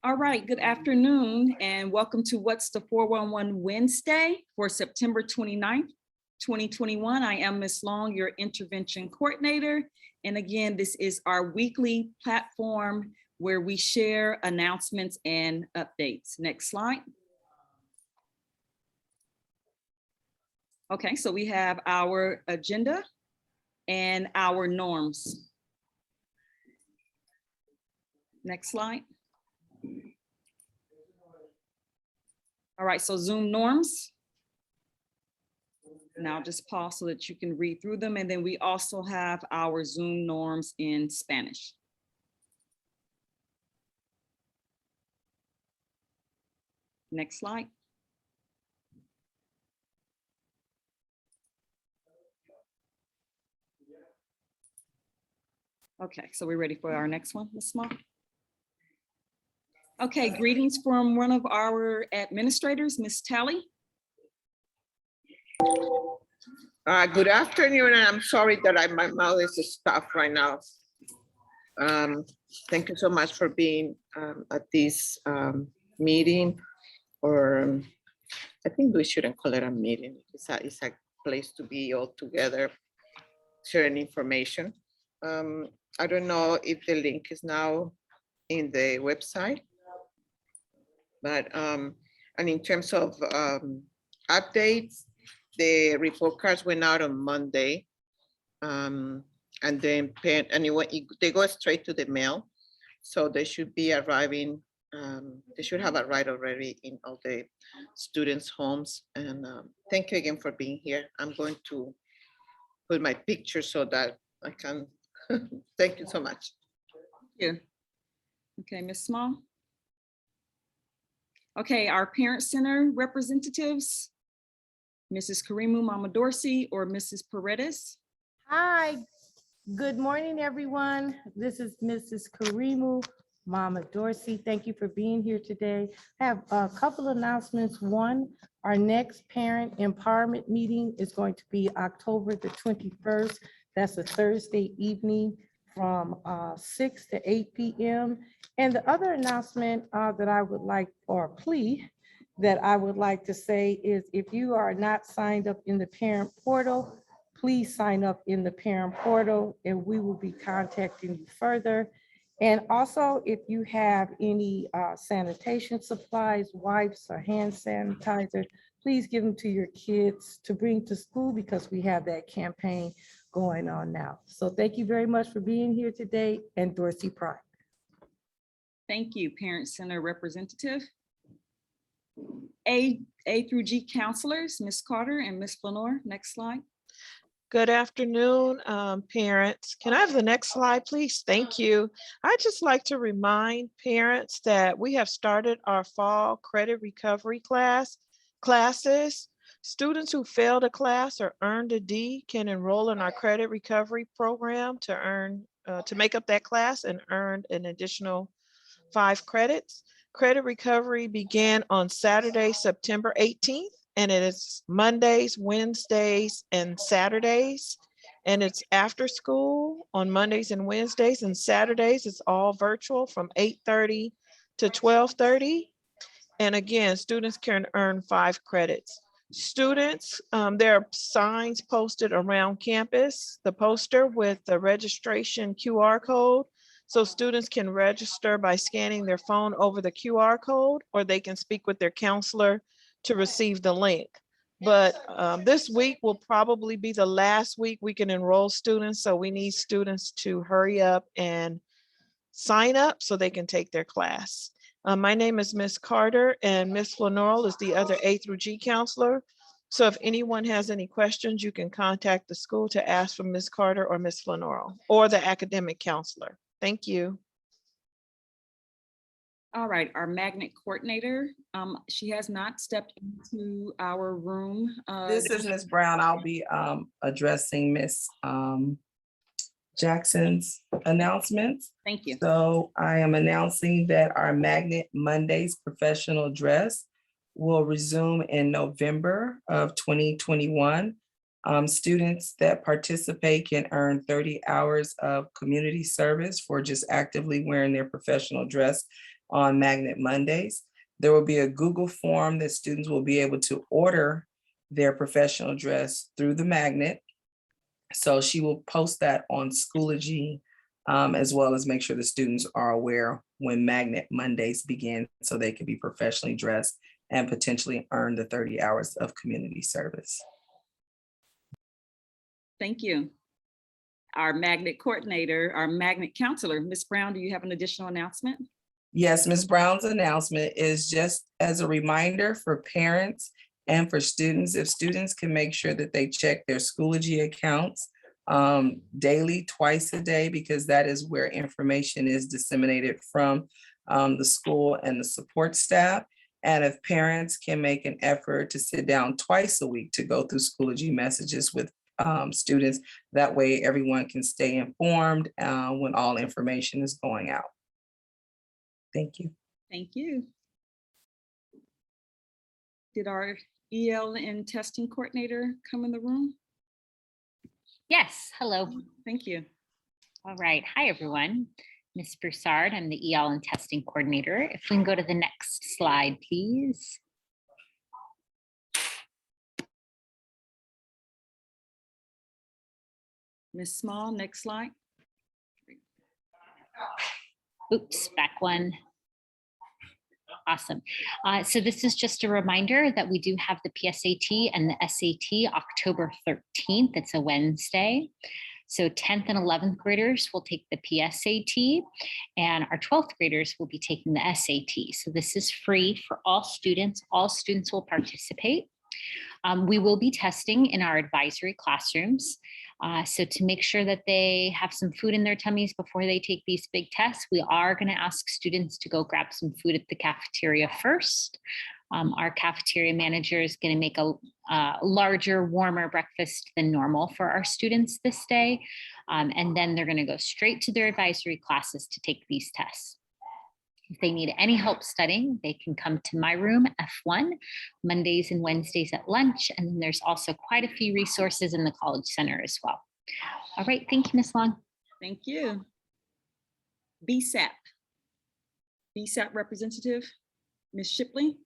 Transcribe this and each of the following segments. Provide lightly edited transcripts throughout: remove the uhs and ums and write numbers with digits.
All right, good afternoon and welcome to What's the 411 Wednesday for September 29th, 2021. I am Ms. Long, your intervention coordinator. And again, this is our weekly platform where we share announcements and updates. Next slide. Okay, so we have our agenda and our norms. Next slide. All right, so Zoom norms. Now just pause so that you can read through them. And then we also have our Zoom norms in Spanish. Next slide. Okay, so we're ready for our next one, Ms. Small. Okay, greetings from one of our administrators, Ms. Talley. Good afternoon, and I'm sorry that my mouth is stuffed right now. Thank you so much for being at this meeting, or I think we shouldn't call it a meeting. It's a place to be all together, sharing information. I don't know if the link is now in the website, but and in terms of updates, the report cards went out on Monday, and then they go straight to the mail, so they should be arriving. They should have arrived already in all the students' homes. And thank you again for being here. I'm going to put my picture so that I can. Thank you so much. Thank you. Okay, Ms. Small. Okay, our Parent Center representatives, Mrs. KARIMU, Mama Dorsey, or Mrs. Paredes. Hi, good morning, everyone. This is Mrs. KARIMU, Mama Dorsey. Thank you for being here today. I have a couple of announcements. One, our next parent empowerment meeting is going to be October the 21st. That's a Thursday evening from 6 to 8 p.m. And the other announcement that I would like, or plea that I would like to say is, if you are not signed up in the parent portal, please sign up in the parent portal and we will be contacting you further. And also, if you have any sanitation supplies, wipes or hand sanitizer, please give them to your kids to bring to school, because we have that campaign going on now. So thank you very much for being here today, and Dorsey Pride. Thank you, Parent Center representative. A through G counselors, Ms. Carter and Ms. Flanor. Next slide. Good afternoon, parents. Can I have the next slide, please? Thank you. I'd just like to remind parents that we have started our fall credit recovery classes. Students who failed a class or earned a D can enroll in our credit recovery program to make up that class and earn an additional 5 credits. Credit recovery began on Saturday, September 18th, and it is Mondays, Wednesdays, and Saturdays. And it's after school on Mondays and Wednesdays, and Saturdays it's all virtual from 8:30 to 12:30. And again, students can earn 5 credits. Students, there are signs posted around campus, the poster with the registration QR code. So students can register by scanning their phone over the QR code, or they can speak with their counselor to receive the link. But this week will probably be the last week we can enroll students. So we need students to hurry up and sign up so they can take their class. My name is Ms. Carter, and Ms. Flanor is the other A through G counselor. So if anyone has any questions, you can contact the school to ask for Ms. Carter or Ms. Flanor or the academic counselor. Thank you. All right, our magnet coordinator, she has not stepped into our room. This is Ms. Brown. I'll be addressing Ms. Jackson's announcements. Thank you. So I am announcing that our Magnet Mondays professional dress will resume in November of 2021. Students that participate can earn 30 hours of community service for just actively wearing their professional dress on Magnet Mondays. There will be a Google form that students will be able to order their professional dress through the magnet. So she will post that on Schoology, as well as make sure the students are aware when Magnet Mondays begin so they can be professionally dressed and potentially earn the 30 hours of community service. Thank you. Our magnet coordinator, our magnet counselor, Ms. Brown, do you have an additional announcement? Yes, Ms. Brown's announcement is just as a reminder for parents and for students, if students can make sure that they check their Schoology accounts daily, twice a day, because that is where information is disseminated from the school and the support staff. And if parents can make an effort to sit down twice a week to go through Schoology messages with students, that way everyone can stay informed when all information is going out. Thank you. Thank you. Did our EL and testing coordinator come in the room? Yes, hello. Thank you. All right. Hi, everyone. Ms. Broussard, I'm the EL and testing coordinator. If we can go to the next slide, please. Ms. Small, next slide. Oops, back one. Awesome. So this is just a reminder that we do have the PSAT and the SAT October 13th. It's a Wednesday. So 10th and 11th graders will take the PSAT and our 12th graders will be taking the SAT. So this is free for all students. All students will participate. We will be testing in our advisory classrooms. So to make sure that they have some food in their tummies before they take these big tests, we are going to ask students to go grab some food at the cafeteria first. Our cafeteria manager is going to make a larger, warmer breakfast than normal for our students this day. And then they're going to go straight to their advisory classes to take these tests. If they need any help studying, they can come to my room, F1, Mondays and Wednesdays at lunch. And then there's also quite a few resources in the College Center as well. All right, thank you, Ms. Long. Thank you. BSAP. BSAP representative, Ms. Shipley.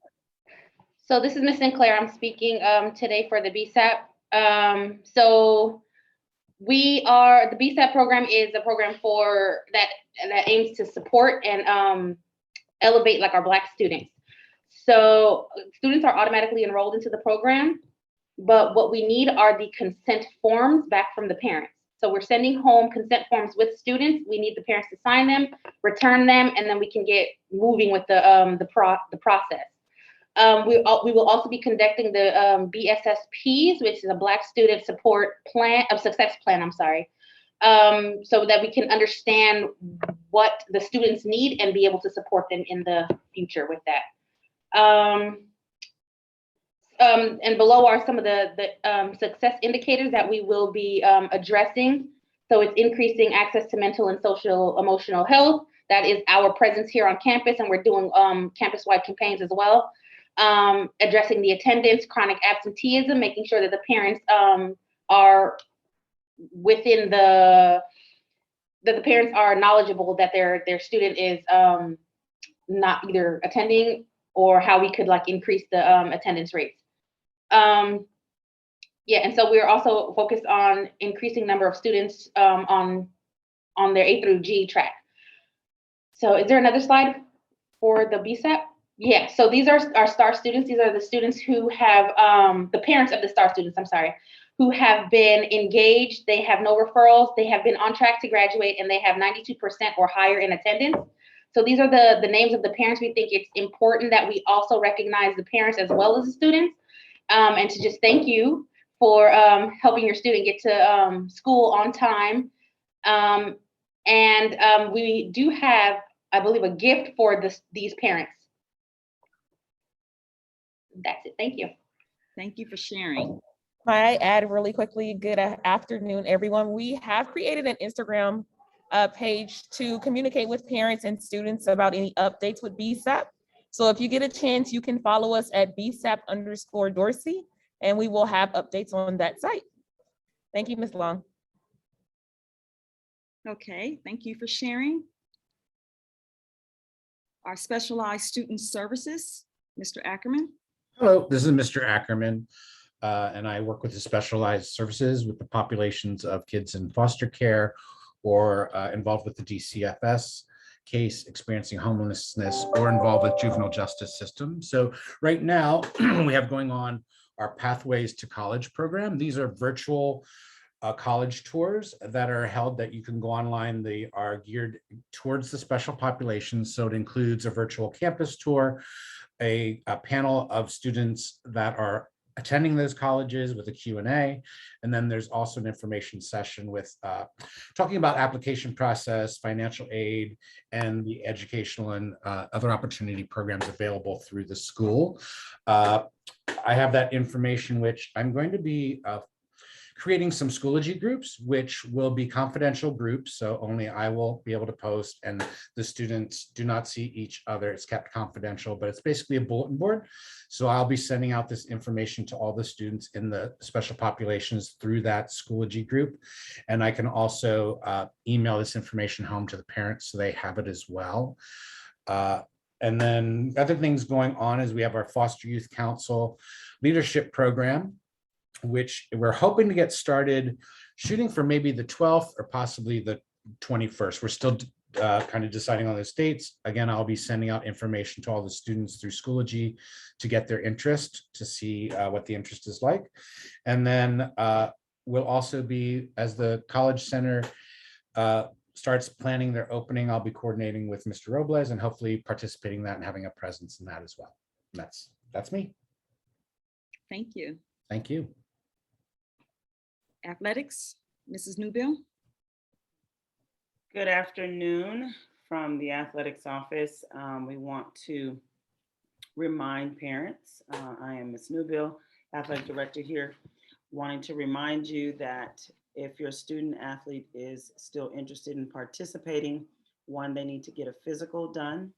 So this is Ms. Sinclair. I'm speaking today for the BSAP. So the BSAP program is a program for that aims to support and elevate like our Black students. So students are automatically enrolled into the program, but what we need are the consent forms back from the parents. So we're sending home consent forms with students. We need the parents to sign them, return them, and then we can get moving with the process. We will also be conducting the BSSPs, which is a Black Student Success Plan, I'm sorry, so that we can understand what the students need and be able to support them in the future with that. And below are some of the success indicators that we will be addressing. So it's increasing access to mental and social emotional health. That is our presence here on campus, and we're doing campus-wide campaigns as well. Addressing the attendance, chronic absenteeism, making sure that the parents are within that the parents are knowledgeable that their student is not either attending, or how we could like increase the attendance rates. Yeah, and so we're also focused on increasing number of students on their A through G track. So is there another slide for the BSAP? Yeah, so these are our STAR students. These are the students who have, the parents of the STAR students, I'm sorry, who have been engaged, they have no referrals, they have been on track to graduate, and they have 92% or higher in attendance. So these are the names of the parents. We think it's important that we also recognize the parents as well as the students, and to just thank you for helping your student get to school on time. And we do have, I believe, a gift for these parents. That's it. Thank you. Thank you for sharing. May I add really quickly, good afternoon, everyone. We have created an Instagram page to communicate with parents and students about any updates with BSAP. So if you get a chance, you can follow us at BSAP_Dorsey, and we will have updates on that site. Thank you, Ms. Long. Okay, thank you for sharing. Our specialized student services, Mr. Ackerman. Hello, this is Mr. Ackerman, and I work with the specialized services with the populations of kids in foster care or involved with the DCFS case, experiencing homelessness, or involved with juvenile justice system. So right now we have going on our Pathways to College program. These are virtual college tours that are held that you can go online. They are geared towards the special populations. So it includes a virtual campus tour, a panel of students that are attending those colleges with a Q&A. And then there's also an information session with talking about application process, financial aid, and the educational and other opportunity programs available through the school. I have that information, which I'm going to be creating some Schoology groups, which will be confidential groups. So only I will be able to post, and the students do not see each other. It's kept confidential, but it's basically a bulletin board. So I'll be sending out this information to all the students in the special populations through that Schoology group. And I can also email this information home to the parents so they have it as well. And then other things going on is we have our Foster Youth Council leadership program, which we're hoping to get started shooting for maybe the 12th or possibly the 21st. We're still kind of deciding on those dates. Again, I'll be sending out information to all the students through Schoology to get their interest, to see what the interest is like. And then we'll also be, as the College Center starts planning their opening, I'll be coordinating with Mr. Robles and hopefully participating in that and having a presence in that as well. That's me. Thank you. Thank you. Athletics, Mrs. Newbill. Good afternoon from the athletics office. We want to remind parents, I am Ms. Newbill, athletic director here, wanting to remind you that if your student athlete is still interested in participating, one, they need to get a physical done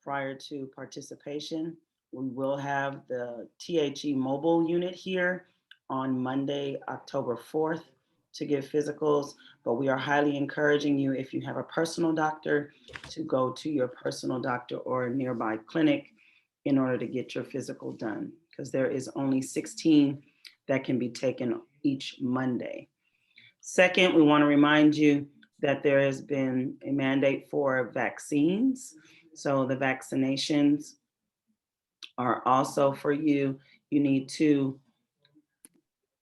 prior to participation. We will have the THE mobile unit here on Monday, October 4th to give physicals, but we are highly encouraging you, if you have a personal doctor, to go to your personal doctor or a nearby clinic in order to get your physical done, because there is only 16 that can be taken each Monday. Second, we want to remind you that there has been a mandate for vaccines. So the vaccinations are also for you. You need to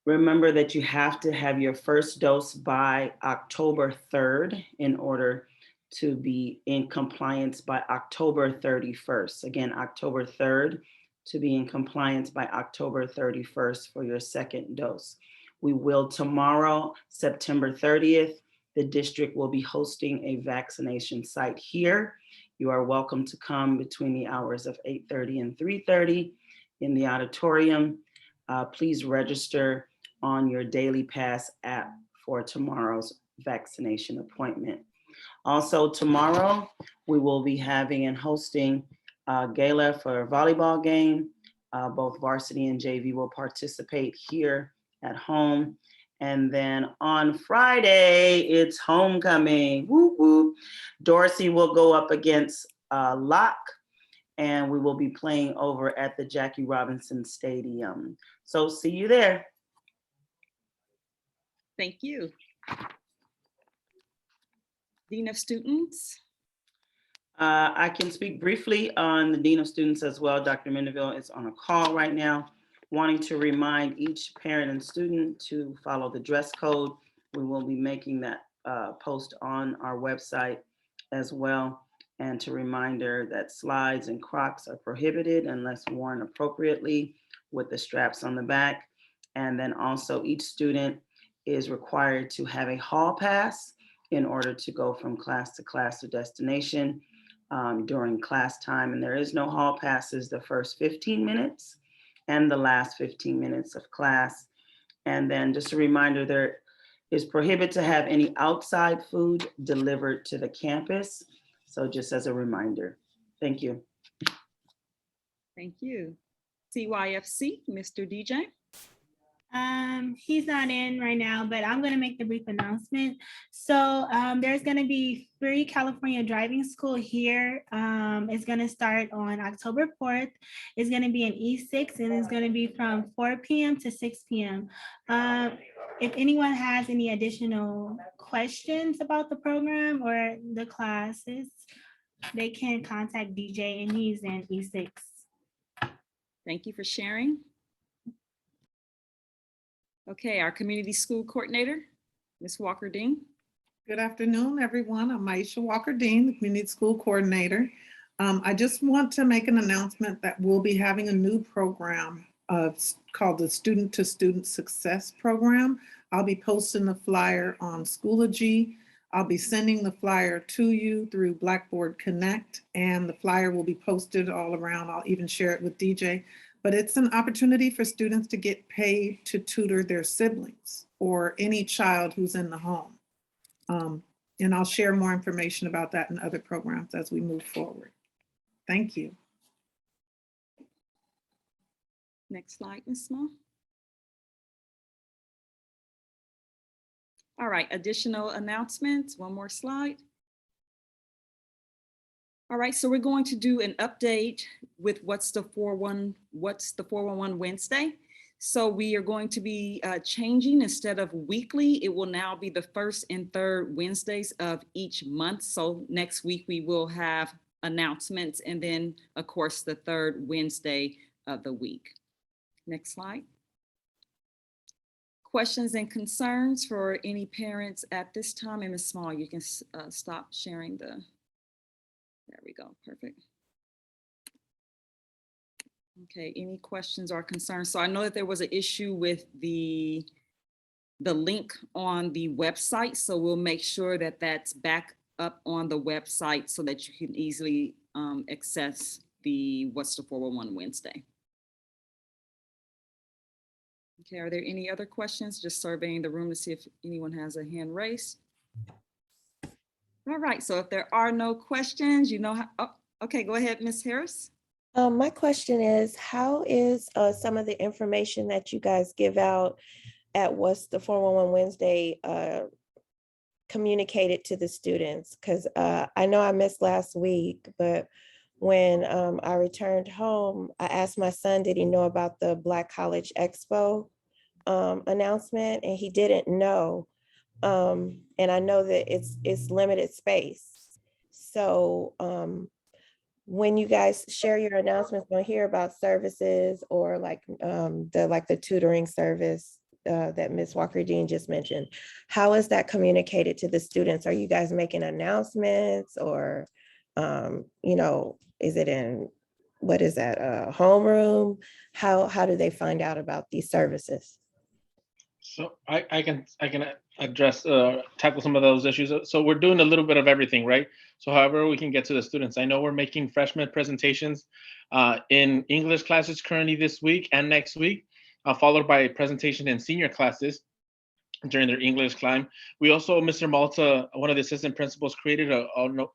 remember that you have to have your first dose by October 3rd in order to be in compliance by October 31st. Again, October 3rd to be in compliance by October 31st for your second dose. We will tomorrow, September 30th, the district will be hosting a vaccination site here. You are welcome to come between the hours of 8:30 and 3:30 in the auditorium. Please register on your Daily Pass app for tomorrow's vaccination appointment. Also tomorrow, we will be having and hosting a gala for a volleyball game. Both varsity and JV will participate here at home. And then on Friday, it's homecoming. Whoop, whoop. Dorsey will go up against Locke, and we will be playing over at the Jackie Robinson Stadium. So see you there. Thank you. Dean of Students. I can speak briefly on the Dean of Students as well. Dr. Mendeville is on a call right now, wanting to remind each parent and student to follow the dress code. We will be making that post on our website as well. And to reminder that slides and Crocs are prohibited unless worn appropriately with the straps on the back. And then also each student is required to have a hall pass in order to go from class to class or destination during class time. And there is no hall passes the first 15 minutes and the last 15 minutes of class. And then just a reminder, there is prohibited to have any outside food delivered to the campus. So just as a reminder, thank you. Thank you. CYFC, Mr. DJ. He's not in right now, but I'm going to make the brief announcement. So there's going to be free California driving school here. It's going to start on October 4th. It's going to be in E6 and it's going to be from 4 p.m. to 6 p.m. If anyone has any additional questions about the program or the classes, they can contact DJ and he's in E6. Thank you for sharing. Okay, our community school coordinator, Ms. Walker-Dean. Good afternoon, everyone. I'm Aisha Walker-Dean, the community school coordinator. I just want to make an announcement that we'll be having a new program called the Student to Student Success Program. I'll be posting the flyer on Schoology. I'll be sending the flyer to you through Blackboard Connect, and the flyer will be posted all around. I'll even share it with DJ. But it's an opportunity for students to get paid to tutor their siblings or any child who's in the home. And I'll share more information about that in other programs as we move forward. Thank you. Next slide, Ms. Small. All right, additional announcements. One more slide. All right, so we're going to do an update with What's the 411 Wednesday. So we are going to be changing, instead of weekly, it will now be the first and third Wednesdays of each month. So next week we will have announcements, and then of course the third Wednesday of the week. Next slide. Questions and concerns for any parents at this time? And Ms. Small, you can stop sharing the, there we go, perfect. Okay, any questions or concerns? So I know that there was an issue with the link on the website, so we'll make sure that that's back up on the website so that you can easily access the What's the 411 Wednesday. Okay, are there any other questions? Just surveying the room to see if anyone has a hand raised. All right, so if there are no questions, you know how, oh, okay, go ahead, Ms. Harris. My question is, how is some of the information that you guys give out at What's the 411 Wednesday communicated to the students? Because I know I missed last week, but when I returned home, I asked my son, did he know about the Black College Expo announcement? And he didn't know. And I know that it's limited space. So when you guys share your announcements, we'll hear about services or like the tutoring service that Ms. Walker-Dean just mentioned. How is that communicated to the students? Are you guys making announcements, or you know, is it in, what is that, homeroom? How do they find out about these services? So I can address, tackle some of those issues. So we're doing a little bit of everything, right? So however we can get to the students. I know we're making freshman presentations in English classes currently this week and next week, followed by a presentation in senior classes during their English climb. We also, Mr. Malta, one of the assistant principals, created an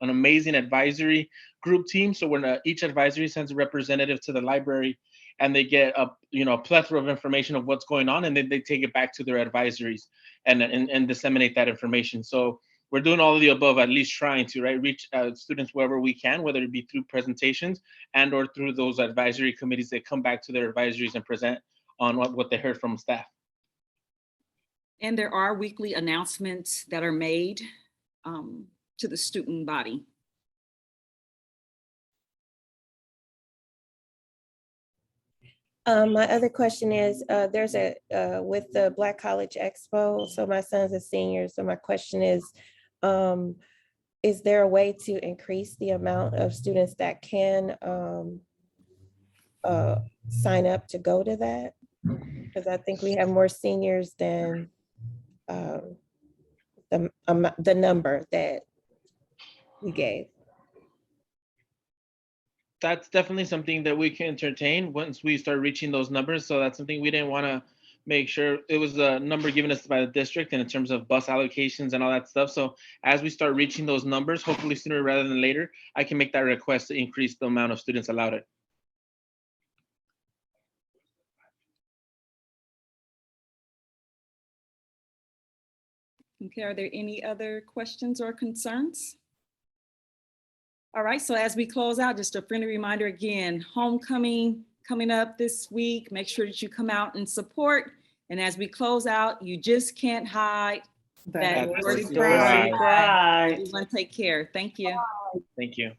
amazing advisory group team. So when each advisory sends a representative to the library, and they get a plethora of information of what's going on, and then they take it back to their advisories and disseminate that information. So we're doing all of the above, at least trying to, right, reach students wherever we can, whether it be through presentations and or through those advisory committees that come back to their advisories and present on what they heard from staff. And there are weekly announcements that are made to the student body. My other question is, there's with the Black College Expo, so my son's a senior, so my question is there a way to increase the amount of students that can sign up to go to that? Because I think we have more seniors than the number that we gave. That's definitely something that we can entertain once we start reaching those numbers. So that's something we didn't want to make sure. It was a number given us by the district and in terms of bus allocations and all that stuff. So as we start reaching those numbers, hopefully sooner rather than later, I can make that request to increase the amount of students allowed it. Okay, are there any other questions or concerns? All right, so as we close out, just a friendly reminder again, homecoming coming up this week. Make sure that you come out and support. And as we close out, you just can't hide that That Dorsey Dorsey pride. Pride. Everyone take care. Thank you. Thank you.